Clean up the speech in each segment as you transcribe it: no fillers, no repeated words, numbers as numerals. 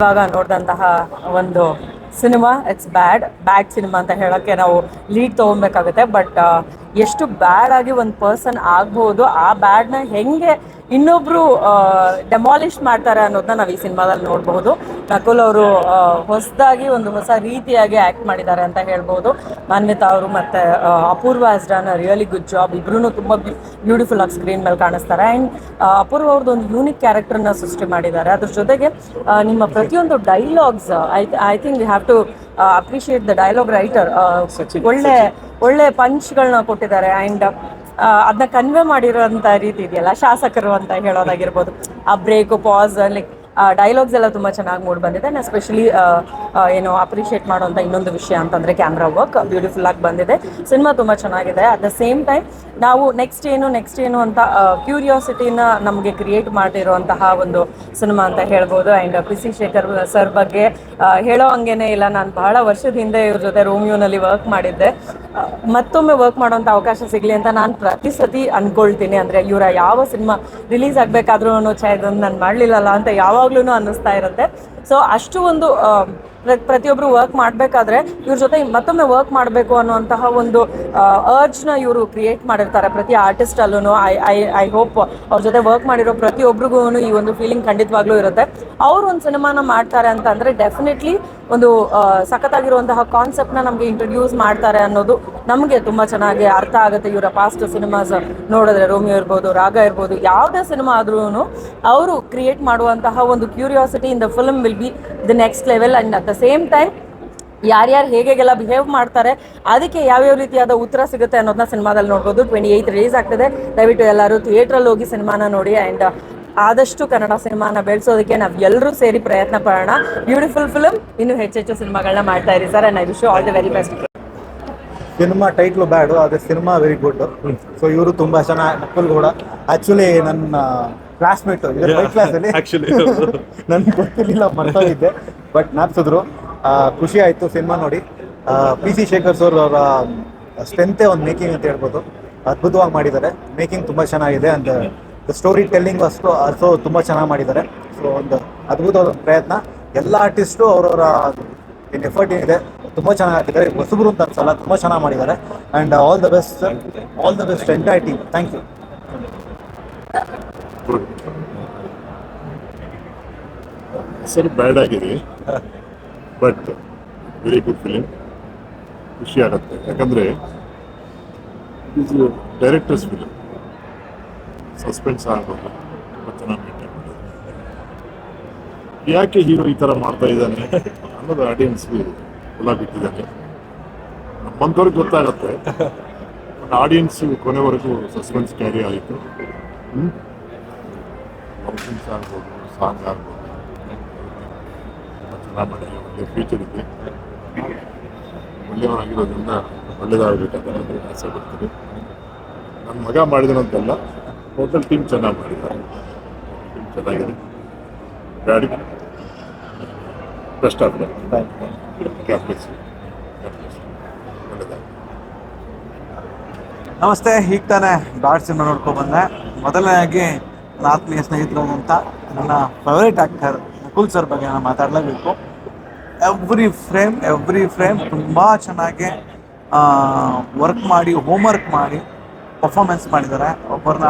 ಇವಾಗ ನೋಡಿದಂತಹ ಒಂದು ಸಿನಿಮಾ ಇಟ್ಸ್ ಬ್ಯಾಡ್ ಸಿನಿಮಾ ಅಂತ ಹೇಳೋಕ್ಕೆ ನಾವು ಲೀಡ್ ತೊಗೊಬೇಕಾಗುತ್ತೆ. ಬಟ್ ಎಷ್ಟು ಬ್ಯಾಡ್ ಆಗಿ ಒಂದು ಪರ್ಸನ್ ಆಗ್ಬೋದು, ಆ ಬ್ಯಾಡ್ನ ಹೆಂಗೆ ಇನ್ನೊಬ್ರು ಡೆಮಾಲಿಷ್ ಮಾಡ್ತಾರೆ ಅನ್ನೋದನ್ನ ನಾವು ಈ ಸಿನಿಮಾದಲ್ಲಿ ನೋಡಬಹುದು. ನಕುಲ್ ಅವರು ಹೊಸದಾಗಿ ಒಂದು ಹೊಸ ರೀತಿಯಾಗಿ ಆ್ಯಕ್ಟ್ ಮಾಡಿದ್ದಾರೆ ಅಂತ ಹೇಳ್ಬೋದು. ಮಾನ್ವಿತಾ ಅವರು ಮತ್ತು Apoorva has done really good job. ಇಬ್ರು ತುಂಬ ಬ್ಯೂಟಿಫುಲ್ ಆಗಿ ಸ್ಕ್ರೀನ್ ಮೇಲೆ ಕಾಣಿಸ್ತಾರೆ. ಆ್ಯಂಡ್ ಅಪೂರ್ವ ಅವ್ರದ್ದು ಒಂದು ಯೂನಿಕ್ ಕ್ಯಾರೆಕ್ಟರ್ನ ಸೃಷ್ಟಿ ಮಾಡಿದ್ದಾರೆ. ಅದ್ರ ಜೊತೆಗೆ ನಿಮ್ಮ ಪ್ರತಿಯೊಂದು dialogues I think we have to appreciate the dialogue writer. ಒಳ್ಳೆ ಪಂಚ್ಗಳನ್ನ ಕೊಟ್ಟಿದ್ದಾರೆ. ಆ್ಯಂಡ್ ಅದನ್ನ ಕನ್ವೆ ಮಾಡಿರೋಂಥ ರೀತಿ ಇದೆಯಲ್ಲ, ಶಾಸಕರು ಅಂತ ಹೇಳೋದಾಗಿರ್ಬೋದು, ಆ ಬ್ರೇಕು ಪಾಸ್ ಲೈಕ್ ಡೈಲಾಗ್ಸ್ ಎಲ್ಲ ತುಂಬ ಚೆನ್ನಾಗಿ ಮೂಡಿ ಬಂದಿದೆ. ಆ್ಯಂಡ್ ಎಸ್ಪೆಷಲಿ ಏನು ಅಪ್ರಿಷಿಯೇಟ್ ಮಾಡೋಂಥ ಇನ್ನೊಂದು ವಿಷಯ ಅಂತಂದರೆ ಕ್ಯಾಮ್ರಾ ವರ್ಕ್ ಬ್ಯೂಟಿಫುಲ್ ಆಗಿ ಬಂದಿದೆ. ಸಿನಿಮಾ ತುಂಬ ಚೆನ್ನಾಗಿದೆ. ಅಟ್ ದ ಸೇಮ್ ಟೈಮ್ ನಾವು ನೆಕ್ಸ್ಟ್ ಏನು ಅಂತ ಕ್ಯೂರಿಯಾಸಿಟಿನ ನಮಗೆ ಕ್ರಿಯೇಟ್ ಮಾಡಿರುವಂತಹ ಒಂದು ಸಿನಿಮಾ ಅಂತ ಹೇಳ್ಬೋದು. And PC. ಶೇಖರ್ ಸರ್ ಬಗ್ಗೆ ಹೇಳೋ ಹಂಗೇನೆ ಇಲ್ಲ. ನಾನು ಬಹಳ ವರ್ಷದ ಹಿಂದೆ ಇವ್ರ ಜೊತೆ ರೋಮಿಯೋನಲ್ಲಿ ವರ್ಕ್ ಮಾಡಿದ್ದೆ. ಮತ್ತೊಮ್ಮೆ ವರ್ಕ್ ಮಾಡೋಂಥ ಅವಕಾಶ ಸಿಗಲಿ ಅಂತ ನಾನು ಪ್ರತಿ ಸತಿ ಅಂದ್ಕೊಳ್ತೀನಿ. ಅಂದರೆ ಇವರ ಯಾವ ಸಿನಿಮಾ ರಿಲೀಸ್ ಆಗಬೇಕಾದ್ರೂ ಇದನ್ನು ನಾನು ಮಾಡಲಿಲ್ಲಲ್ಲ ಅಂತ ಯಾವಾಗಲೂ ಅನ್ನಿಸ್ತಾ ಇರುತ್ತೆ. ಸೊ ಅಷ್ಟು ಒಂದು ಪ್ರತಿಯೊಬ್ಬರು ವರ್ಕ್ ಮಾಡಬೇಕಾದ್ರೆ ಇವ್ರ ಜೊತೆ ಮತ್ತೊಮ್ಮೆ ವರ್ಕ್ ಮಾಡಬೇಕು ಅನ್ನುವಂತಹ ಒಂದು ಅರ್ಜ್ನ ಇವರು ಕ್ರಿಯೇಟ್ ಮಾಡಿರ್ತಾರೆ ಪ್ರತಿ ಆರ್ಟಿಸ್ಟಲ್ಲೂ. ಐ ಹೋಪ್ ಅವ್ರ ಜೊತೆ ವರ್ಕ್ ಮಾಡಿರೋ ಪ್ರತಿಯೊಬ್ಬರಿಗೂ ಈ ಒಂದು ಫೀಲಿಂಗ್ ಖಂಡಿತವಾಗ್ಲೂ ಇರುತ್ತೆ. ಅವ್ರು ಒಂದು ಸಿನಿಮಾನ ಮಾಡ್ತಾರೆ ಅಂತ ಅಂದರೆ ಡೆಫಿನೆಟ್ಲಿ ಒಂದು ಸಖತ್ತಾಗಿರುವಂತಹ ಕಾನ್ಸೆಪ್ಟ್ನ ನಮಗೆ ಇಂಟ್ರೊಡ್ಯೂಸ್ ಮಾಡ್ತಾರೆ ಅನ್ನೋದು ನಮಗೆ ತುಂಬ ಚೆನ್ನಾಗಿ ಅರ್ಥ ಆಗುತ್ತೆ. ಇವರ ಪಾಸ್ಟ್ ಸಿನಿಮಾಸ್ ನೋಡಿದ್ರೆ ರೋಮಿಯೋ ಇರ್ಬೋದು, ರಾಗ ಇರ್ಬೋದು, ಯಾವುದೇ ಸಿನಿಮಾ ಆದ್ರೂ ಅವರು ಕ್ರಿಯೇಟ್ ಮಾಡುವಂತಹ ಒಂದು curiosity in the film will be the next level. And at the same time ಯಾರ್ಯಾರು ಹೇಗೆಲ್ಲ ಬಿಹೇವ್ ಮಾಡ್ತಾರೆ ಅದಕ್ಕೆ ಯಾವ್ಯಾವ ರೀತಿಯಾದ ಉತ್ತರ ಸಿಗುತ್ತೆ ಅನ್ನೋದನ್ನ ಸಿನಿಮಾದಲ್ಲಿ ನೋಡ್ಬೋದು. 28 ರಿಲೀಸ್ ಆಗ್ತದೆ. ದಯವಿಟ್ಟು ಎಲ್ಲರೂ ಥಿಯೇಟ್ರಲ್ಲಿ ಹೋಗಿ ಸಿನಿಮಾನ ನೋಡಿ. ಆ್ಯಂಡ್ ಆದಷ್ಟು ಕನ್ನಡ ಸಿನಿಮಾನ ಬೆಳೆಸೋದಕ್ಕೆ ನಾವು ಎಲ್ಲರೂ ಸೇರಿ ಪ್ರಯತ್ನ ಪಡೋಣ. ಬ್ಯೂಟಿಫುಲ್ ಫಿಲ್ಮ್, ಇನ್ನೂ ಹೆಚ್ಚೆಚ್ಚು ಸಿನಿಮಾಗಳನ್ನ ಮಾಡ್ತಾ ಇರಿ sir. And I wish you all the very best. Cinema title Bad, ಆದರೆ ಸಿನಿಮಾ ವೆರಿ ಗುಡ್. ಸೊ ಇವರು ತುಂಬ ಚೆನ್ನಾಗಿ, ನಕುಲ್ ಕೂಡ ಆ್ಯಕ್ಚುಲಿ ನನ್ನ ಕ್ಲಾಸ್ಮೇಟ್ ಕ್ಲಾಸಲ್ಲಿ ನನಗೆ ಗೊತ್ತಿರಲಿಲ್ಲ, ಮರ್ತೋಗಿದ್ದೆ. ಬಟ್ ಜ್ಞಾಪಿಸಿದ್ರು. ಖುಷಿ ಆಯಿತು ಸಿನಿಮಾ ನೋಡಿ. ಪಿ.ಸಿ. ಶೇಖರ್ ಸರ್ ಅವರ ಸ್ಟ್ರೆಂತೆ ಒಂದು ಮೇಕಿಂಗ್ ಅಂತ ಹೇಳ್ಬೋದು. ಅದ್ಭುತವಾಗಿ ಮಾಡಿದ್ದಾರೆ. ಮೇಕಿಂಗ್ ತುಂಬ ಚೆನ್ನಾಗಿದೆ. ಅಂಡ್ ದ ಸ್ಟೋರಿ ಟೆಲ್ಲಿಂಗ್ ಅಷ್ಟು ತುಂಬ ಚೆನ್ನಾಗಿ ಮಾಡಿದ್ದಾರೆ. ಸೊ ಒಂದು ಅದ್ಭುತವಾದ ಪ್ರಯತ್ನ. ಎಲ್ಲ ಆರ್ಟಿಸ್ಟು ಅವರವರ ಏನು ಎಫರ್ಟ್ ಏನಿದೆ ತುಂಬ ಚೆನ್ನಾಗಿ ಹಾಕಿದ್ದಾರೆ. ಹೊಸಬ್ರು ಅಂತ ಅನ್ಸಲ್ಲ, ತುಂಬ ಚೆನ್ನಾಗಿ ಮಾಡಿದ್ದಾರೆ. And all the best sir, all the best entire team. Thank you. Sir bad ಆಗಿದೆ, ಬಟ್ ವೆರಿ ಗುಡ್ ಫಿಲಿಮ್. ಖುಷಿ ಆಗುತ್ತೆ. ಯಾಕಂದರೆ ಇದು ಡೈರೆಕ್ಟರ್ಸ್ ಫಿಲಿಮ್. ಸಸ್ಪೆನ್ಸ್ ಆಗೋದು ತುಂಬ ಚೆನ್ನಾಗಿ ಮೇಂಟೈನ್ ಮಾಡಿದ್ದಾರೆ. ಯಾಕೆ ಹೀರೋ ಈ ಥರ ಮಾಡ್ತಾ ಇದ್ದಾನೆ ಅನ್ನೋದು ಆಡಿಯನ್ಸ್ಗೆ ಹೊಲ ಬಿಟ್ಟಿದ್ದಾನೆ. ನಮ್ಮಂಥವ್ರಿಗೆ ಗೊತ್ತಾಗುತ್ತೆ. ಆಡಿಯನ್ಸು ಕೊನೆವರೆಗೂ ಸಸ್ಪೆನ್ಸ್ ಕ್ಯಾರಿ ಆಯಿತು. ಫಂಕ್ಷನ್ಸ್ ಆಗ್ಬೋದು, ಸಾಂಗ್ ಆಗ್ಬೋದು, ಚೆನ್ನಾಗಿ ಮಾಡಿ. ಒಳ್ಳೆಯ ಫ್ಯೂಚರ್ ಇದೆ. ಒಳ್ಳೆಯವರಾಗಿರೋದ್ರಿಂದ ಒಳ್ಳೆಯದಾಗಬೇಕಂತ ನನಗೆ ಆಸೆ ಪಡ್ತೀನಿ. ನನ್ನ ಮಗ ಮಾಡಿದನಂತಲ್ಲ, ಟೋಟಲ್ ಟೀಮ್ ಚೆನ್ನಾಗಿ ಮಾಡಿದ್ದಾರೆ. ಟೀಮ್ ಚೆನ್ನಾಗಿದೆ. ಗಾಡಿ ಬೆಸ್ಟ್ ಆಗ್ತದೆ. ನಮಸ್ತೆ. ಈಗ ತಾನೇ ಬ್ಯಾಡ್ ಸಿನಿಮಾ ನೋಡ್ಕೊಬಂದೆ. ಮೊದಲನೇದಾಗಿ ನನ್ನ ಆತ್ಮೀಯ ಸ್ನೇಹಿತರು ಅಂತ ನನ್ನ ಫೇವ್ರೇಟ್ ಆ್ಯಕ್ಟರ್ ನಕುಲ್ ಸರ್ ಬಗ್ಗೆ ನಾನು ಮಾತಾಡಲೇಬೇಕು. ಎವ್ರಿ ಫ್ರೇಮ್ ತುಂಬ ಚೆನ್ನಾಗಿ ವರ್ಕ್ ಮಾಡಿ, ಹೋಮ್ವರ್ಕ್ ಮಾಡಿ ಪರ್ಫಾರ್ಮೆನ್ಸ್ ಮಾಡಿದ್ದಾರೆ. ಒಬ್ಬರನ್ನ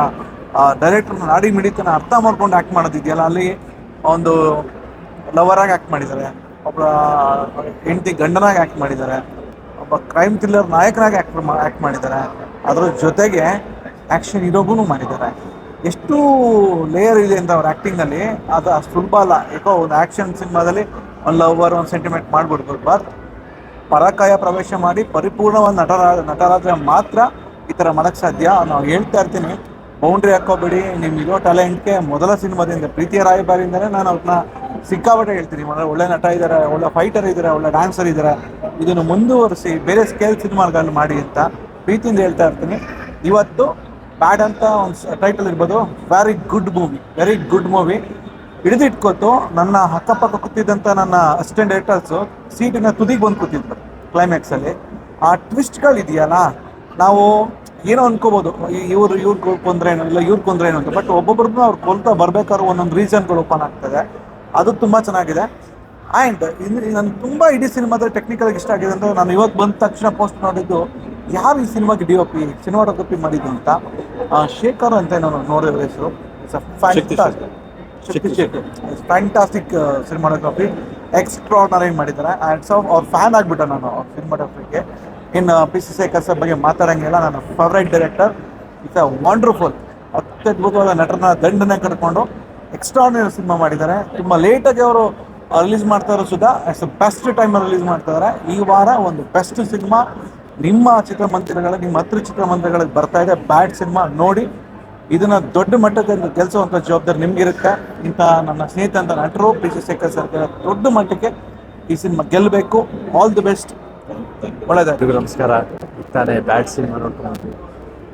ಡೈರೆಕ್ಟರ್ನ ನಾಡಿ ಮಿಡಿತನ ಅರ್ಥ ಮಾಡ್ಕೊಂಡು ಆ್ಯಕ್ಟ್ ಮಾಡೋದಿದೆಯಲ್ಲ, ಅಲ್ಲಿ ಒಂದು ಲವರಾಗಿ ಆ್ಯಕ್ಟ್ ಮಾಡಿದ್ದಾರೆ, ಒಬ್ಬ ಹೆಂಡತಿ ಗಂಡನಾಗಿ ಆ್ಯಕ್ಟ್ ಮಾಡಿದ್ದಾರೆ, ಒಬ್ಬ ಕ್ರೈಮ್ ಥ್ರಿಲ್ಲರ್ ನಾಯಕನಾಗಿ ಆ್ಯಕ್ಟ್ ಮಾಡಿದ್ದಾರೆ. ಅದ್ರ ಜೊತೆಗೆ ಆ್ಯಕ್ಷನ್ ಹೀರೋಗೂ ಮಾಡಿದ್ದಾರೆ. ಎಷ್ಟು ಲೇಯರ್ ಇದೆ ಅಂತ ಅವ್ರ ಆ್ಯಕ್ಟಿಂಗಲ್ಲಿ, ಅದು ಅಷ್ಟು ಸುಲಭ ಅಲ್ಲ. ಯಾಕೋ ಒಂದು ಆ್ಯಕ್ಷನ್ ಸಿನಿಮಾದಲ್ಲಿ ಒಂದು ಲವರ್, ಒಂದು ಸೆಂಟಿಮೆಂಟ್ ಮಾಡ್ಬಿಡ್ಬೋದು. ಬಟ್ ಪರಕಾಯ ಪ್ರವೇಶ ಮಾಡಿ ಪರಿಪೂರ್ಣವಾದ ನಟರಾದರೆ ಮಾತ್ರ ಈ ಥರ ಮಾಡೋಕ್ಕೆ ಸಾಧ್ಯ. ನಾವು ಹೇಳ್ತಾ ಇರ್ತೀನಿ, ಬೌಂಡ್ರಿ ಹಾಕೋಬೇಡಿ. ನಿಮ್ಮ ಇರೋ ಟ್ಯಾಲೆಂಟ್ಗೆ ಮೊದಲ ಸಿನಿಮಾದಿಂದ ಪ್ರೀತಿಯ ರಾಯಭಾರಿಯಿಂದಲೇ ನಾನು ಅವ್ರನ್ನ ಸಿಕ್ಕಾಪಟ್ಟೆ ಹೇಳ್ತೀನಿ. ಒಳ್ಳೆ ನಟ ಇದ್ದಾರೆ, ಒಳ್ಳೆ ಫೈಟರ್ ಇದ್ದಾರೆ, ಒಳ್ಳೆ ಡ್ಯಾನ್ಸರ್ ಇದ್ದಾರೆ. ಇದನ್ನು ಮುಂದುವರಿಸಿ ಬೇರೆ ಸ್ಕೇಲ್ ಸಿನಿಮಾಗಳನ್ನು ಮಾಡಿ ಅಂತ ಪ್ರೀತಿಯಿಂದ ಹೇಳ್ತಾ ಇರ್ತೀನಿ. ಇವತ್ತು ಬ್ಯಾಡ್ ಅಂತ ಒಂದು ಟೈಟಲ್ ಇರ್ಬೋದು. Very good movie. ಹಿಡಿದಿಟ್ಕೊತು ನನ್ನ ಅಕ್ಕಪಕ್ಕ ಕೂತಿದ್ದಂಥ ನನ್ನ ಅಸಿಸ್ಟೆಂಟ್ ಡೈರೆಕ್ಟರ್ಸು ಸೀಟಿನ ತುದಿಗೆ ಬಂದು ಕೂತಿದ್ರು ಕ್ಲೈಮ್ಯಾಕ್ಸಲ್ಲಿ. ಆ ಟ್ವಿಸ್ಟ್ಗಳಿದೆಯಲ್ಲ, ನಾವು ಏನೋ ಅನ್ಕೋಬೋದು, ಇವ್ರು ಕೊಂದ್ರೇನು, ಇಲ್ಲ ಇವ್ರು ಕೊಂದ್ರೇನು ಅಂತ. ಬಟ್ ಒಬ್ಬೊಬ್ರದ್ದು ಅವ್ರು ಕೊಲ್ತಾ ಬರ್ಬೇಕಾದ್ರೂ ಒಂದೊಂದು ರೀಸನ್ಗಳು ಓಪನ್ ಆಗ್ತದೆ. ಅದು ತುಂಬ ಚೆನ್ನಾಗಿದೆ. ಆ್ಯಂಡ್ ನನಗೆ ತುಂಬ ಇಡೀ ಸಿನಿಮಾದ ಟೆಕ್ನಿಕಲ್ ಇಷ್ಟ ಆಗಿದೆ ಅಂದರೆ ನಾನು ಇವತ್ತು ಬಂದ ತಕ್ಷಣ ಪೋಸ್ಟ್ ನೋಡಿದ್ದು ಯಾರು ಈ ಸಿನಿಮಾಗೆ ಡಿ ಒ ಪಿ ಸಿನಿಮಾಟೋಗ್ರಫಿ ಮಾಡಿದ್ದು ಅಂತ ಶೇಖರ್ ಅಂತ ನಾನು ನೋಡಿದ್ರೆ ಹೆಸರು. ಶಕ್ತಿ ಶೇಖರ್ ಫ್ಯಾಂಟಾಸ್ಟಿಕ್ ಸಿನಿಮಾಟೋಗ್ರಫಿ ಎಕ್ಸ್ಟ್ರಾರ್ಡನರಿ ಮಾಡಿದ್ದಾರೆ. ಆ್ಯಂಡ್ ಸೊ ಅವ್ರ ಫ್ಯಾನ್ ಆಗಿಬಿಟ್ಟೆ ನಾನು ಅವ್ರ ಸಿನಿಮಾಟೋಗ್ರಫಿಗೆ. ಇನ್ನು ಪಿ ಸಿ ಶೇಖರ್ ಸರ್ ಬಗ್ಗೆ ಮಾತಾಡೋಂಗಿಲ್ಲ, ನನ್ನ favourite director. It's a wonderful, ಅತ್ಯದ್ಭುತವಾದ ನಟನ ದಂಡನೆ ಕಟ್ಕೊಂಡು ಎಕ್ಸ್ಟ್ರಾರ್ಡಿನರಿ ಸಿನಿಮಾ ಮಾಡಿದ್ದಾರೆ. ತುಂಬ ಲೇಟಾಗಿ ಅವರು ರಿಲೀಸ್ ಮಾಡ್ತಾ ಇರೋ ಸುಧಾ ಇಟ್ಸ್ ಬೆಸ್ಟ್ ಟೈಮಲ್ಲಿ ರಿಲೀಸ್ ಮಾಡ್ತಿದ್ದಾರೆ. ಈ ವಾರ ಒಂದು ಬೆಸ್ಟ್ ಸಿನಿಮಾ ನಿಮ್ಮ ಚಿತ್ರಮಂದಿರಗಳಲ್ಲಿ, ನಿಮ್ಮ ಹತ್ರ ಚಿತ್ರಮಂದಿರಗಳಿಗೆ ಬರ್ತಾ ಇದೆ. ಬ್ಯಾಡ್ ಸಿನಿಮಾ ನೋಡಿ ಇದನ್ನ ದೊಡ್ಡ ಮಟ್ಟದಲ್ಲಿ ಗೆಲ್ಲಿಸುವಂಥ ಜವಾಬ್ದಾರಿ ನಿಮ್ಗಿರುತ್ತೆ. ಇಂಥ ನನ್ನ ಸ್ನೇಹಿತ ನಟರು ಪಿ ಸಿ ಶೇಖರ್ ಸರ್ ದೊಡ್ಡ ಮಟ್ಟಕ್ಕೆ ಈ ಸಿನಿಮಾ ಗೆಲ್ಲಬೇಕು. ಆಲ್ ದಿ ಬೆಸ್ಟ್, ಒಳ್ಳೆಯದಾಗಿ. ನಮಸ್ಕಾರ. ತಾನೇ ಬ್ಯಾಡ್ ಸಿನಿಮಾ ನೋಡ್ಕೊಂಡು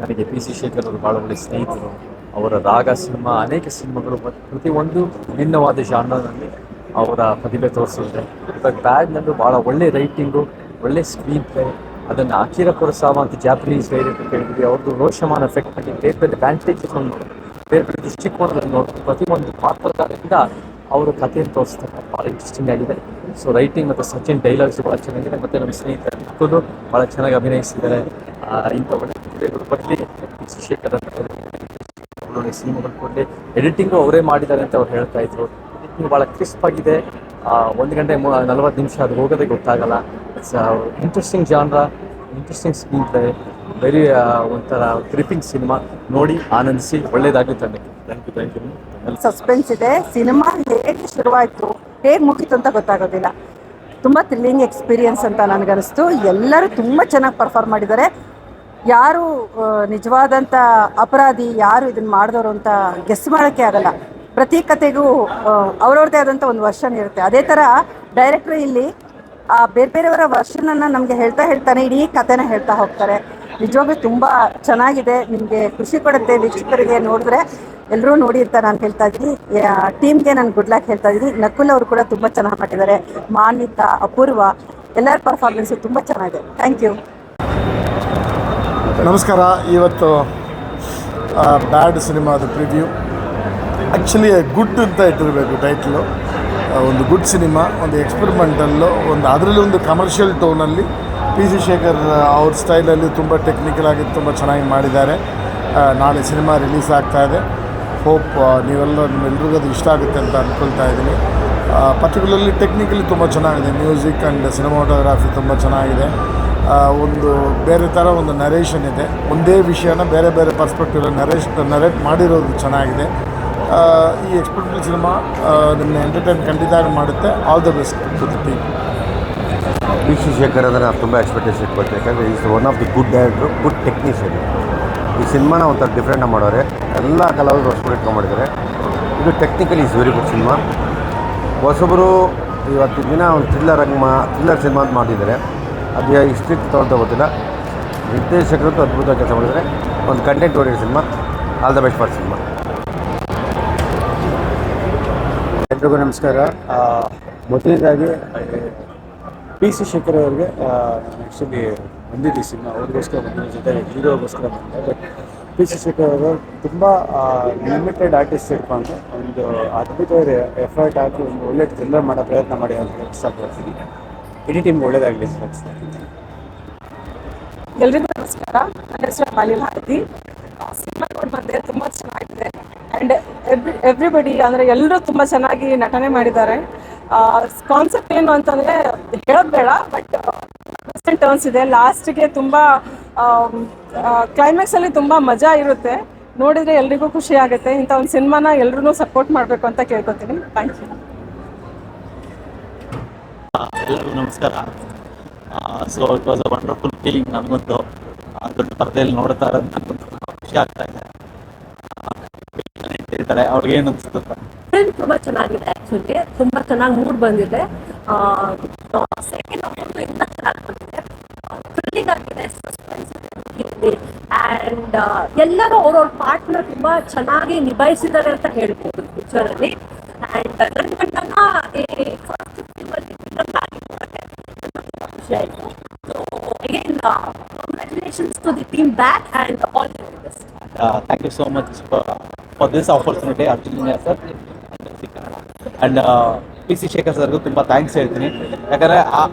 ನನಗೆ ಪಿ ಸಿ ಶೇಖರ್ ಅವರು ಭಾಳ ಒಳ್ಳೆಯ ಸ್ನೇಹಿತರು. ಅವರ ರಾಗ ಸಿನಿಮಾ, ಅನೇಕ ಸಿನಿಮಾಗಳು ಮತ್ತು ಪ್ರತಿಯೊಂದು ವಿಭಿನ್ನವಾದ ಜಾನರ್ನಲ್ಲಿ ಅವರ ಪ್ರತಿಭೆ ತೋರಿಸಿದೆ. ಇವಾಗ ಬ್ಯಾಡ್ನಲ್ಲೂ ಭಾಳ ಒಳ್ಳೆ ರೈಟಿಂಗು, ಒಳ್ಳೆ ಸ್ಕ್ರೀನ್ ಪ್ಲೇ, ಅದನ್ನು ಅಕಿರಾ ಕುರೋಸಾವಾ ಅಂತ ಜಾಪನೀಸ್ ಡೈರೆಕ್ಟರ್ ಕೇಳಿದ್ವಿ. ಅವ್ರದ್ದು ರೋಷಮಾನ ಎಫೆಕ್ಟ್ ಮಾಡಿ ಬೇರೆ ಬೇರೆ ವ್ಯಾಂಟೇಜಸ್ ನೋಡಿ, ಬೇರೆ ಬೇರೆ ದೃಷ್ಟಿಕೋನದಲ್ಲಿ ನೋಡಿ ಪ್ರತಿಯೊಂದು ಪಾತ್ರದಿಂದ ಅವರು ಕಥೆಯನ್ನು ತೋರಿಸ್ತಾರೆ. ಭಾಳ ಇಂಟ್ರೆಸ್ಟಿಂಗ್ ಆಗಿದೆ. ಸೊ ರೈಟಿಂಗ್ ಮತ್ತು ಸಚಿನ್ ಡೈಲಾಗ್ಸ್ ಭಾಳ ಚೆನ್ನಾಗಿದೆ. ಮತ್ತು ನಮ್ಮ ಸ್ನೇಹಿತರು ಮಕ್ಕಳು ಭಾಳ ಚೆನ್ನಾಗಿ ಅಭಿನಯಿಸಿದ್ದಾರೆ. ಇಂಥ ಒಳ್ಳೆ ಬಗ್ಗೆ ಪಿ ಸಿ ಶೇಖರ್ ಒಳ್ಳೊಳ್ಳೆ ಸಿನಿಮಾಗಳು ಕೊಡಲಿ. ಎಡಿಟಿಂಗು ಅವರೇ ಮಾಡಿದ್ದಾರೆ ಅಂತ ಅವ್ರು ಹೇಳ್ತಾ ಇದ್ರು. ಎಡಿಟಿಂಗ್ ಭಾಳ ಕ್ರಿಸ್ಪ್ ಆಗಿದೆ. 1 ಗಂಟೆ 40 ನಿಮಿಷ ಅದು ಹೋಗೋದೇ ಗೊತ್ತಾಗಲ್ಲ. It's interesting genre, interesting screenplay, very ಒಂಥರ ಗ್ರಿಪಿಂಗ್ ಸಿನಿಮಾ. ನೋಡಿ ಆನಂದಿಸಿ, ಒಳ್ಳೇದಾಗಲಿ ತಂದೆ. Thank you. ಸಸ್ಪೆನ್ಸ್ ಇದೆ. ಸಿನಿಮಾ ಹೇಗೆ ಶುರುವಾಯಿತು, ಹೇಗೆ ಮುಗಿತು ಅಂತ ಗೊತ್ತಾಗೋದಿಲ್ಲ. ತುಂಬ ಥ್ರಿಲ್ಲಿಂಗ್ ಎಕ್ಸ್ಪೀರಿಯನ್ಸ್ ಅಂತ ನನಗನ್ನಿಸ್ತು. ಎಲ್ಲರೂ ತುಂಬ ಚೆನ್ನಾಗಿ ಪರ್ಫಾರ್ಮ್ ಮಾಡಿದ್ದಾರೆ. ಯಾರು ನಿಜವಾದಂಥ ಅಪರಾಧಿ, ಯಾರು ಇದನ್ನು ಮಾಡಿದವರು ಅಂತ ಗೆಸ್ ಮಾಡೋಕ್ಕೆ ಆಗಲ್ಲ. ಪ್ರತಿ ಕತೆಗೂ ಅವ್ರವ್ರದ್ದೇ ಆದಂಥ ಒಂದು ವರ್ಷನ್ ಇರುತ್ತೆ. ಅದೇ ಥರ ಡೈರೆಕ್ಟ್ರು ಇಲ್ಲಿ ಆ ಬೇರೆ ಬೇರೆಯವರ ವರ್ಷನನ್ನು ನಮಗೆ ಹೇಳ್ತಾನೆ ಇಡೀ ಕಥೆನ ಹೇಳ್ತಾ ಹೋಗ್ತಾರೆ. ನಿಜವಾಗ್ಲೂ ತುಂಬ ಚೆನ್ನಾಗಿದೆ. ನಿಮಗೆ ಖುಷಿ ಕೊಡುತ್ತೆ ವೀಕ್ಷಕರಿಗೆ. ನೋಡಿದ್ರೆ ಎಲ್ಲರೂ ನೋಡಿ ಅಂತ ನಾನು ಹೇಳ್ತಾ ಇದ್ದೀನಿ. ಟೀಮ್ಗೆ ನಾನು ಗುಡ್ ಲಕ್ ಹೇಳ್ತಾ ಇದ್ದೀನಿ. ನಕುಲ್ ಅವರು ಕೂಡ ತುಂಬ ಚೆನ್ನಾಗಿ ಮಾಡಿದ್ದಾರೆ. ಮಾನ್ವಿತಾ, ಅಪೂರ್ವ, ಎಲ್ಲರ ಪರ್ಫಾರ್ಮೆನ್ಸು ತುಂಬ ಚೆನ್ನಾಗಿದೆ. Thank you. ನಮಸ್ಕಾರ. ಇವತ್ತು ಬ್ಯಾಡ್ ಸಿನಿಮಾದ ಪ್ರಿವ್ಯೂ. ಆ್ಯಕ್ಚುಲಿ ಗುಡ್ ಅಂತ ಇಟ್ಟಿರಬೇಕು ಟೈಟ್ಲು. ಒಂದು ಗುಡ್ ಸಿನಿಮಾ, ಒಂದು ಎಕ್ಸ್ಪೆರಿಮೆಂಟಲ್ಲು, ಅದರಲ್ಲಿ ಒಂದು ಕಮರ್ಷಿಯಲ್ ಟೋನಲ್ಲಿ ಪಿ ಸಿ ಶೇಖರ್ ಅವ್ರ ಸ್ಟೈಲಲ್ಲಿ ತುಂಬ ಟೆಕ್ನಿಕಲ್ ಆಗಿ ತುಂಬ ಚೆನ್ನಾಗಿ ಮಾಡಿದ್ದಾರೆ. ನಾಳೆ ಸಿನಿಮಾ ರಿಲೀಸ್ ಆಗ್ತಾಯಿದೆ. ಹೋಪ್ ನಿಮ್ಮೆಲ್ರಿಗೂ ಅದು ಇಷ್ಟ ಆಗುತ್ತೆ ಅಂತ ಅಂದ್ಕೊಳ್ತಾ ಇದ್ದೀನಿ. ಪರ್ಟಿಕ್ಯುಲರ್ಲಿ ಟೆಕ್ನಿಕಲಿ ತುಂಬ ಚೆನ್ನಾಗಿದೆ. ಮ್ಯೂಸಿಕ್ ಆ್ಯಂಡ್ ಸಿನಿಮಾಟೋಗ್ರಾಫಿ ತುಂಬ ಚೆನ್ನಾಗಿದೆ. ಒಂದು ಬೇರೆ ಥರ ಒಂದು ನರೇಷನ್ ಇದೆ. ಒಂದೇ ವಿಷಯನ ಬೇರೆ ಬೇರೆ ಪರ್ಸ್ಪೆಕ್ಟಿವ್ ನರೇಟ್ ಮಾಡಿರೋದು ಚೆನ್ನಾಗಿದೆ. ಈ ಎಕ್ಸ್ಪೆರಿಮೆಂಟಲ್ ಸಿನಿಮಾ ನಿಮ್ಮನ್ನ ಎಂಟರ್ಟೈನ್ ಖಂಡಿತ ಮಾಡುತ್ತೆ. All the best to the team. P C Shekhar ಅಂದರೆ ನಾನು ತುಂಬ ಎಕ್ಸ್ಪೆಕ್ಟೇಷನ್ ಇಟ್ಕೊಳ್ತೀನಿ. ಯಾಕಂದರೆ is one of the good director, good technician. ಈ ಸಿನಿಮಾನ ಒಂಥರ ಡಿಫ್ರೆಂಟಾಗಿ ಮಾಡೋರೆ. ಎಲ್ಲ ಕಲಾವಿದರು ಹೊಸಬರು ಇಟ್ಕೊಂಡಿದ್ದಾರೆ. ಇದು technically is very good cinema. ಹೊಸಬರು ಇವತ್ತಿನ ದಿನ ಒಂದು ಥ್ರಿಲ್ಲರ್ ಸಿನಿಮಾ ಅಂತ ಮಾಡಿದ್ದಾರೆ. ಅದು ಇಷ್ಟಿತ್ತು ತೊಗೊಳ್ತ ಗೊತ್ತಿಲ್ಲ. ನಿರ್ದೇಶಕರು ಅದ್ಭುತವಾಗಿ ಕೆಲಸ ಮಾಡಿದ್ದಾರೆ. ಒಂದು content oriented cinema. All the best for cinema. ಎಲ್ರಿಗೂ ನಮಸ್ಕಾರ. ಮೊದಲನೇದಾಗಿ ಪಿ ಸಿ ಶೇಖರ್ ಅವ್ರಿಗೆ ಆ್ಯಕ್ಚುಲಿ ಬಂದಿದ್ದು ಸಿನಿಮಾ ಅವ್ರಿಗೋಸ್ಕರ ಬಂದಿದ್ದ ಜೊತೆ ಹೀರೋಗೋಸ್ಕರ ಬಂದಿದೆ. ಬಟ್ ಪಿ ಸಿ ಶೇಖರ್ ಅವರು ತುಂಬ ಲಿಮಿಟೆಡ್ ಆರ್ಟಿಸ್ಟ್ ಇಟ್ಕೊಂಡು ಒಂದು ಅದ್ಭುತವಾದ ಎಫರ್ಟ್ ಹಾಕಿ ಒಂದು ಒಳ್ಳೆ ಥ್ರಿಲ್ಲರ್ ಮಾಡೋ ಪ್ರಯತ್ನ ಮಾಡಿ ಅಂತ ಇಷ್ಟಪಡ್ತೀನಿ. ಇಡೀ ಟೀಮ್ ಒಳ್ಳೇದಾಗಲಿ ಸರ್. ಎಲ್ರಿಗೂ ನಮಸ್ಕಾರ. ನನ್ನ ಹೆಸರು ಮಾಲಿ ಭಾರತಿ. ಸಿನಿಮಾ ನೋಡಿ ಬಂದೆ, ತುಂಬ ಚೆನ್ನಾಗಿದೆ. ಆ್ಯಂಡ್ ಎವ್ರಿಬಡಿ ಅಂದರೆ ಎಲ್ಲರೂ ತುಂಬ ಚೆನ್ನಾಗಿ ನಟನೆ ಮಾಡಿದ್ದಾರೆ. ಕಾನ್ಸೆಪ್ಟ್ ಏನು ಅಂತಂದರೆ ಹೇಳೋದು ಬೇಡ, ಬಟ್ ಟರ್ನ್ಸ್ ಇದೆ. ಲಾಸ್ಟಿಗೆ ತುಂಬ ಕ್ಲೈಮ್ಯಾಕ್ಸಲ್ಲಿ ತುಂಬ ಮಜಾ ಇರುತ್ತೆ. ನೋಡಿದರೆ ಎಲ್ರಿಗೂ ಖುಷಿ ಆಗುತ್ತೆ. ಇಂಥ ಒಂದು ಸಿನಿಮಾನ ಎಲ್ಲರೂ ಸಪೋರ್ಟ್ ಮಾಡಬೇಕು ಅಂತ ಕೇಳ್ಕೊತೀನಿ. Thank you. ಎಲ್ಲರಿಗೂ ನಮಸ್ಕಾರ. So it was a wonderful feeling. ನನಗೊಂದು ದೊಡ್ಡ ಪರದೆಯಲ್ಲಿ ನೋಡ್ತಾ ಇರೋದು ನನಗೊಂದು ಖುಷಿ ಆಗ್ತಾ ಇದೆ. ಹೇಳ್ತಾರೆ ಅವ್ರಿಗೆ ಏನು ಅನ್ಸುತ್ತೆ? ತುಂಬ ಚೆನ್ನಾಗಿದೆ. ಆ್ಯಕ್ಚುಲಿ ತುಂಬ ಚೆನ್ನಾಗಿ ಮೂಡ್ ಬಂದಿದೆ. ಸೆಕೆಂಡ್ ಹಾಫ್ ಇಂದ ಚೆನ್ನಾಗಿ ಬಂದಿದೆ. ಥ್ರಿಲ್ಲಿಂಗ್ ಆಗಿದೆ, ಸಸ್ಪೆನ್ಸ್ ಇದೆ. ಆ್ಯಂಡ್ ಎಲ್ಲರೂ ಅವ್ರವ್ರ ಪಾರ್ಟ್ನ ತುಂಬ ಚೆನ್ನಾಗಿ ನಿಭಾಯಿಸಿದ್ದಾರೆ ಅಂತ ಹೇಳ್ಬೋದು ಪಿಕ್ಚರಲ್ಲಿ. ಆ್ಯಂಡ್ ನನಗೆ ಫಸ್ಟ್ ಖುಷಿ ಆಯಿತು. So again congratulations to the team back and all the best. Thank you so much for this opportunity, Arjun sir. And P C Shekhar ಸರ್ಗೂ ತುಂಬ ಥ್ಯಾಂಕ್ಸ್ ಹೇಳ್ತೀನಿ. ಯಾಕಂದರೆ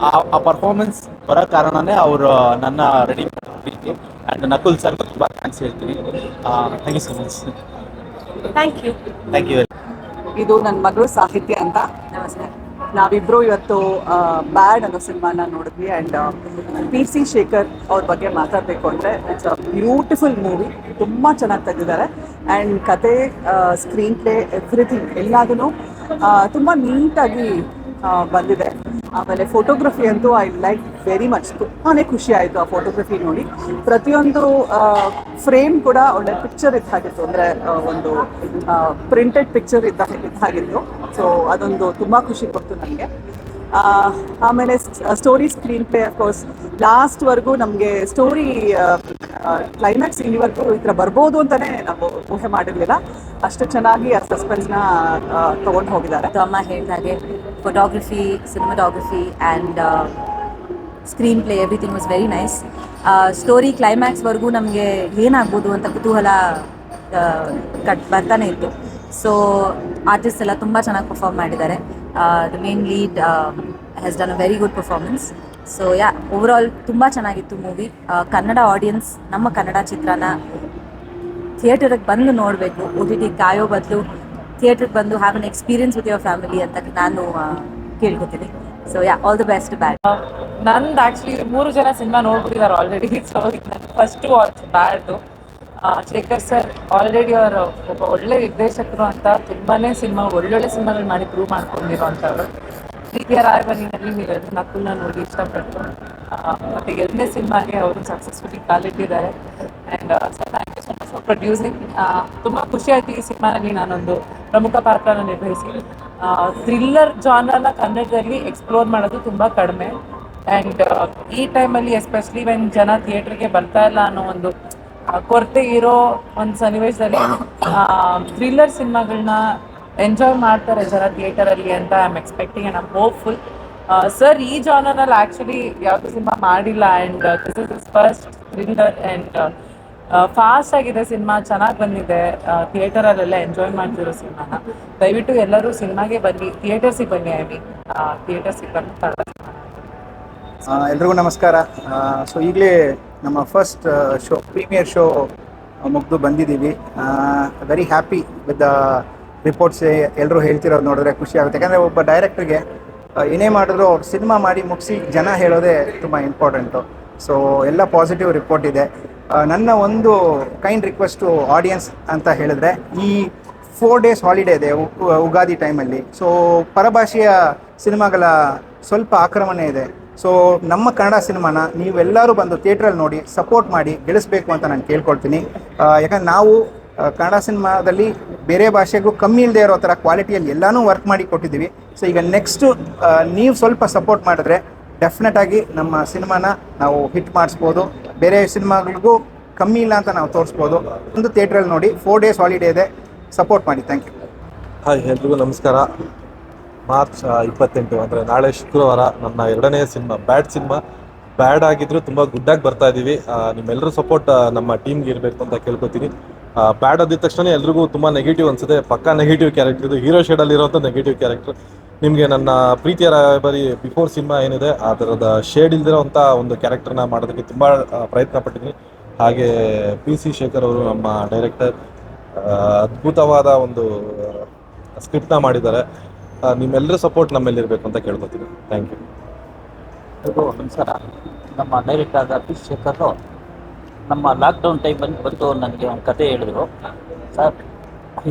ಆ ಪರ್ಫಾರ್ಮೆನ್ಸ್ ಬರೋ ಕಾರಣನೇ ಅವರು ನನ್ನ ರೆಡಿ ಮಾಡಿದ್ವಿ. ಆ್ಯಂಡ್ ನಕುಲ್ ಸರ್ಗೂ ತುಂಬ ಥ್ಯಾಂಕ್ಸ್ ಹೇಳ್ತೀನಿ. Thank you so much. Thank you. Thank you. ಇದು ನನ್ನ ಮಗಳು ಸಾಹಿತ್ಯ ಅಂತ. ನಮಸ್ಕಾರ. ನಾವಿಬ್ಬರು ಇವತ್ತು ಬ್ಯಾಡ್ ಅನ್ನೋ ಸಿನಿಮಾನ ನೋಡಿದ್ವಿ. ಆ್ಯಂಡ್ ಪಿ ಸಿ ಶೇಖರ್ ಅವ್ರ ಬಗ್ಗೆ ಮಾತಾಡಬೇಕು ಅಂದರೆ ಇಟ್ಸ್ ಅ ಬ್ಯೂಟಿಫುಲ್ ಮೂವಿ. ತುಂಬ ಚೆನ್ನಾಗಿ ತೆಗೆದಿದ್ದಾರೆ. ಆ್ಯಂಡ್ ಕತೆ, ಸ್ಕ್ರೀನ್ ಪ್ಲೇ, ಎವ್ರಿಥಿಂಗ್ ಎಲ್ಲದೂ ತುಂಬ ನೀಟಾಗಿ ಬಂದಿದೆ. ಆಮೇಲೆ ಫೋಟೋಗ್ರಫಿ ಅಂತೂ ಐ ಲೈಕ್ ವೆರಿ ಮಚ್. ತುಂಬಾ ಖುಷಿ ಆಯಿತು ಆ ಫೋಟೋಗ್ರಫಿ ನೋಡಿ. ಪ್ರತಿಯೊಂದು ಫ್ರೇಮ್ ಕೂಡ ಒಳ್ಳೆ ಪಿಕ್ಚರ್ ಇದ್ದ ಹಾಗಿತ್ತು, ಅಂದರೆ ಒಂದು ಪ್ರಿಂಟೆಡ್ ಪಿಕ್ಚರ್ ಇದ್ದ ಹಾಗಿತ್ತು. ಸೊ ಅದೊಂದು ತುಂಬ ಖುಷಿ ಕೊಡ್ತು ನನಗೆ. ಆಮೇಲೆ ಸ್ಟೋರಿ, ಸ್ಕ್ರೀನ್ ಪ್ಲೇ, ಅಫ್ಕೋರ್ಸ್ ಲಾಸ್ಟ್ವರೆಗೂ ನಮಗೆ ಸ್ಟೋರಿ ಕ್ಲೈಮ್ಯಾಕ್ಸ್ ಇಲ್ಲಿವರೆಗೂ ಈ ಥರ ಬರ್ಬೋದು ಅಂತಲೇ ನಾವು ಊಹೆ ಮಾಡಿರಲಿಲ್ಲ. ಅಷ್ಟು ಚೆನ್ನಾಗಿ ಆ ಸಸ್ಪೆನ್ಸ್ನ ತೊಗೊಂಡು ಹೋಗಿದ್ದಾರೆ. ಅಮ್ಮ ಹೇಳಿದಾಗೆ photography, cinematography and screenplay everything was very nice. Story ಕ್ಲೈಮ್ಯಾಕ್ಸ್ವರೆಗೂ ನಮಗೆ ಏನಾಗ್ಬೋದು ಅಂತ ಕುತೂಹಲ ಬರ್ತಾನೆ ಇತ್ತು. ಸೊ ಆರ್ಟಿಸ್ಟ್ ಎಲ್ಲ ತುಂಬ ಚೆನ್ನಾಗಿ ಪರ್ಫಾರ್ಮ್ ಮಾಡಿದ್ದಾರೆ. The main lead has done a very good performance. So overall ತುಂಬ ಚೆನ್ನಾಗಿತ್ತು ಮೂವಿ. ಕನ್ನಡ ಆಡಿಯನ್ಸ್ ನಮ್ಮ ಕನ್ನಡ ಚಿತ್ರನ ಥಿಯೇಟರ್ಗೆ ಬಂದು ನೋಡಬೇಕು. OTT ಕಾಯೋ ಬದಲು ಥಿಯೇಟ್ರಿಗೆ ಬಂದು have an experience with your family ಅಂತ ನಾನು ಕೇಳ್ಕೊತೀನಿ. So all the best. Bad ನಂದು ಆ್ಯಕ್ಚುಲಿ 3 ಜನ ಸಿನಿಮಾ ನೋಡ್ಬಿಟ್ಟಿದ್ದಾರೆ ಆಲ್ರೆಡಿ. ಸೊ ನಾನು ಫಸ್ಟ್ ವಾಚ್ ಬ್ಯಾಡ್ದು. ಶೇಖರ್ ಸರ್ ಆಲ್ರೆಡಿ ಅವರು ಒಬ್ಬ ಒಳ್ಳೆ ನಿರ್ದೇಶಕರು ಅಂತ ತುಂಬಾ ಸಿನಿಮಾ ಒಳ್ಳೊಳ್ಳೆ ಸಿನಿಮಾಗಳು ಮಾಡಿ ಪ್ರೂವ್ ಮಾಡ್ಕೊಂಡಿರೋ ಅಂಥವ್ರು. ಪ್ರೀತಿಯ ರಾಯಬಾರಿನಲ್ಲಿ ನೀವು ನಕುಲ್ನ ನೋಡಿ ಇಷ್ಟಪಟ್ಟು ಮತ್ತು 2ನೇ ಸಿನಿಮಾಗೆ ಅವರು ಸಕ್ಸಸ್ಫುಲಿ ಕಾಲಿಟ್ಟಿದ್ದಾರೆ. And sir thank you so much for producing. ತುಂಬ ಖುಷಿ ಆಯಿತು ಈ ಸಿನಿಮಾನಲ್ಲಿ ನಾನೊಂದು ಪ್ರಮುಖ ಪಾತ್ರನ ನಿರ್ವಹಿಸಿ. ಥ್ರಿಲ್ಲರ್ ಜಾನರ್ನ ಕನ್ನಡದಲ್ಲಿ ಎಕ್ಸ್ಪ್ಲೋರ್ ಮಾಡೋದು ತುಂಬ ಕಡಿಮೆ. ಆ್ಯಂಡ್ ಈ ಟೈಮಲ್ಲಿ ಎಸ್ಪೆಷಲಿ ವೆನ್ ಜನ ಥಿಯೇಟ್ರಿಗೆ ಬರ್ತಾ ಇಲ್ಲ ಅನ್ನೋ ಒಂದು ಕೊರತೆ ಇರೋ ಒಂದು ಸನ್ನಿವೇಶದಲ್ಲಿ ಥ್ರಿಲ್ಲರ್ ಸಿನಿಮಾಗಳನ್ನ ಎಂಜಾಯ್ ಮಾಡ್ತಾರೆ ಜನ ಥಿಯೇಟರಲ್ಲಿ ಅಂತ I am expecting and I am hopeful. Sir ಈ ಜಾನರ್ನಲ್ಲಿ ಆ್ಯಕ್ಚುಲಿ ಯಾವುದೇ ಸಿನಿಮಾ ಮಾಡಿಲ್ಲ. And this is is first thriller and fast ಆಗಿದೆ ಸಿನಿಮಾ, ಚೆನ್ನಾಗಿ ಬಂದಿದೆ. ಥಿಯೇಟರಲ್ಲೆಲ್ಲ ಎಂಜಾಯ್ ಮಾಡ್ತಿರೋ ಸಿನಿಮಾನ. ದಯವಿಟ್ಟು ಎಲ್ಲರೂ ಸಿನಿಮಾಗೆ ಬನ್ನಿ, ಥಿಯೇಟರ್ಸಿಗೆ ಬನ್ನಿ. ಐ ಮೀನ್ ಥಿಯೇಟರ್ಸಿಗೆ ಬಂದು ಕನ್ನಡ ಸಿನಿಮಾ. ಎಲ್ರಿಗೂ ನಮಸ್ಕಾರ. ಸೊ ಈಗಲೇ ನಮ್ಮ ಫಸ್ಟ್ ಶೋ, ಪ್ರೀಮಿಯರ್ ಶೋ ಮುಗಿದು ಬಂದಿದ್ದೀವಿ. Very happy with the reports. ಎಲ್ಲರೂ ಹೇಳ್ತಿರೋದು ನೋಡಿದ್ರೆ ಖುಷಿ ಆಗುತ್ತೆ. ಯಾಕಂದರೆ ಒಬ್ಬ ಡೈರೆಕ್ಟ್ರಿಗೆ ಏನೇ ಮಾಡಿದ್ರು ಅವ್ರು ಸಿನಿಮಾ ಮಾಡಿ ಮುಗಿಸಿ ಜನ ಹೇಳೋದೇ ತುಂಬ ಇಂಪಾರ್ಟೆಂಟು. ಸೊ ಎಲ್ಲ ಪಾಸಿಟಿವ್ ರಿಪೋರ್ಟ್ ಇದೆ. ನನ್ನ ಒಂದು ಕೈಂಡ್ ರಿಕ್ವೆಸ್ಟು ಆಡಿಯನ್ಸ್ ಅಂತ ಹೇಳಿದ್ರೆ, ಈ 4 days ಹಾಲಿಡೇ ಇದೆ ಉಗಾದಿ ಟೈಮಲ್ಲಿ. ಸೊ ಪರಭಾಷೆಯ ಸಿನಿಮಾಗಳ ಸ್ವಲ್ಪ ಆಕ್ರಮಣೆ ಇದೆ. ಸೊ ನಮ್ಮ ಕನ್ನಡ ಸಿನಿಮಾನ ನೀವೆಲ್ಲರೂ ಬಂದು ಥಿಯೇಟ್ರಲ್ಲಿ ನೋಡಿ ಸಪೋರ್ಟ್ ಮಾಡಿ ಗೆಲ್ಲಿಸ್ಬೇಕು ಅಂತ ನಾನು ಕೇಳ್ಕೊಳ್ತೀನಿ. ಯಾಕಂದ್ರೆ ನಾವು ಕನ್ನಡ ಸಿನಿಮಾದಲ್ಲಿ ಬೇರೆ ಭಾಷೆಗೂ ಕಮ್ಮಿ ಇಲ್ಲದೆ ಇರೋ ಥರ ಕ್ವಾಲಿಟಿಯಲ್ಲಿ ಎಲ್ಲನೂ ವರ್ಕ್ ಮಾಡಿ ಕೊಟ್ಟಿದ್ದೀವಿ. ಸೊ ಈಗ ನೆಕ್ಸ್ಟು ನೀವು ಸ್ವಲ್ಪ ಸಪೋರ್ಟ್ ಮಾಡಿದ್ರೆ ಡೆಫಿನೆಟಾಗಿ ನಮ್ಮ ಸಿನಿಮಾನ ನಾವು ಹಿಟ್ ಮಾಡಿಸ್ಬೋದು. ಬೇರೆ ಸಿನಿಮಾಗಳಿಗೂ ಕಮ್ಮಿ ಇಲ್ಲ ಅಂತ ನಾವು ತೋರಿಸ್ಬೋದು. ಒಂದು ಥಿಯೇಟ್ರಲ್ಲಿ ನೋಡಿ, 4 days ಹಾಲಿಡೇ ಇದೆ, ಸಪೋರ್ಟ್ ಮಾಡಿ. Thank you. ಹಾಯ್, ಎಲ್ರಿಗೂ ನಮಸ್ಕಾರ. ಮಾರ್ಚ್ 28 ಅಂದರೆ ನಾಳೆ ಶುಕ್ರವಾರ ನನ್ನ 2ನೇ ಸಿನಿಮಾ ಬ್ಯಾಡ್ ಸಿನಿಮಾ. ಬ್ಯಾಡ್ ಆಗಿದ್ರು ತುಂಬ ಗುಡ್ಡಾಗಿ ಬರ್ತಾ ಇದ್ದೀವಿ. ನಿಮ್ಮೆಲ್ಲರೂ ಸಪೋರ್ಟ್ ನಮ್ಮ ಟೀಮ್ಗೆ ಇರಬೇಕು ಅಂತ ಕೇಳ್ಕೊತೀನಿ. ಬ್ಯಾಡ್ ಆದಿದ ತಕ್ಷಣ ಎಲ್ರಿಗೂ ತುಂಬ ನೆಗೆಟಿವ್ ಅನಿಸುತ್ತೆ. ಪಕ್ಕಾ ನೆಗೆಟಿವ್ ಕ್ಯಾರೆಕ್ಟರ್ ಇದು, ಹೀರೋ ಶೇಡಲ್ಲಿರೋಂಥ ನೆಗೆಟಿವ್ ಕ್ಯಾರೆಕ್ಟರ್. ನಿಮಗೆ ನನ್ನ ಪ್ರೀತಿಯ ರಾಯಭಾರಿ ಬಿಫೋರ್ ಸಿನಿಮಾ ಏನಿದೆ ಆ ಥರದ ಶೇಡ್ ಇಲ್ದಿರೋಂಥ ಒಂದು ಕ್ಯಾರೆಕ್ಟರ್ನ ಮಾಡೋದಕ್ಕೆ ತುಂಬ ಪ್ರಯತ್ನ ಪಟ್ಟಿದ್ದೀನಿ. ಹಾಗೆ ಪಿ ಸಿ ಶೇಖರ್ ಅವರು ನಮ್ಮ ಡೈರೆಕ್ಟರ್ ಅದ್ಭುತವಾದ ಒಂದು ಸ್ಕ್ರಿಪ್ಟ್ನ ಮಾಡಿದ್ದಾರೆ. ನಿಮ್ಮೆಲ್ಲರ ಸಪೋರ್ಟ್ ನಮ್ಮಲ್ಲಿರಬೇಕು ಅಂತ ಕೇಳ್ಕೊತೀನಿ. Thank you. ಎಲ್ರಿಗೂ ನಮಸ್ಕಾರ. ನಮ್ಮ ಡೈರೆಕ್ಟರ್ ಆದ ಪಿ ಸಿ ಶೇಖರ್ ನಮ್ಮ ಲಾಕ್ಡೌನ್ ಟೈಮಲ್ಲಿ ಬಂದು ನನಗೆ ಒಂದು ಕತೆ ಹೇಳಿದ್ರು. ಸರ್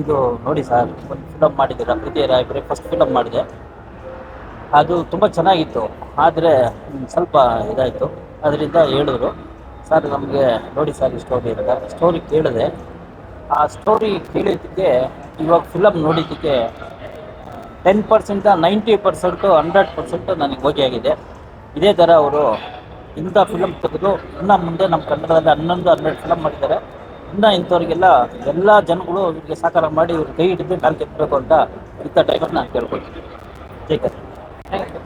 ಇದು ನೋಡಿ ಸರ್, ಒಂದು ಫಿಲಮ್ ಮಾಡಿದ್ದೀರ, ಪ್ರೀತಿಯ ರಾಯಭಾರಿ ಫಸ್ಟ್ ಫಿಲಮ್ ಮಾಡಿದೆ, ಅದು ತುಂಬ ಚೆನ್ನಾಗಿತ್ತು. ಆದರೆ ಸ್ವಲ್ಪ ಇದಾಯಿತು. ಅದರಿಂದ ಹೇಳಿದ್ರು ಸರ್ ನಮಗೆ ನೋಡಿ ಸರ್ ಈ ಸ್ಟೋರಿ ಇರುತ್ತೆ. ಸ್ಟೋರಿ ಕೇಳಿದೆ. ಆ ಸ್ಟೋರಿ ಕೇಳಿದ್ದಕ್ಕೆ ಇವಾಗ ಫಿಲಮ್ ನೋಡಿದ್ದಕ್ಕೆ 10% 90% 100% ನನಗೆ ಓಕೆ ಆಗಿದೆ. ಇದೇ ಥರ ಅವರು ಇಂಥ ಫಿಲಮ್ ತೆಗೆದು ಇನ್ನು ಮುಂದೆ ನಮ್ಮ ಕನ್ನಡದಲ್ಲಿ 11-12 ಫಿಲಮ್ ಮಾಡಿದ್ದಾರೆ. ಇನ್ನು ಇಂಥವ್ರಿಗೆಲ್ಲ ಎಲ್ಲ ಜನಗಳು ಇವ್ರಿಗೆ ಸಹಕಾರ ಮಾಡಿ ಇವ್ರ ಕೈ ಹಿಡಿದು ಮೇಲೆ ಕೆತ್ತಬೇಕು ಅಂತ ಇಂಥ ಟೈಮಲ್ಲಿ ನಾನು ಕೇಳ್ಕೊಳ್ತೀನಿ. ಜೈ ಕನ್ನಡ.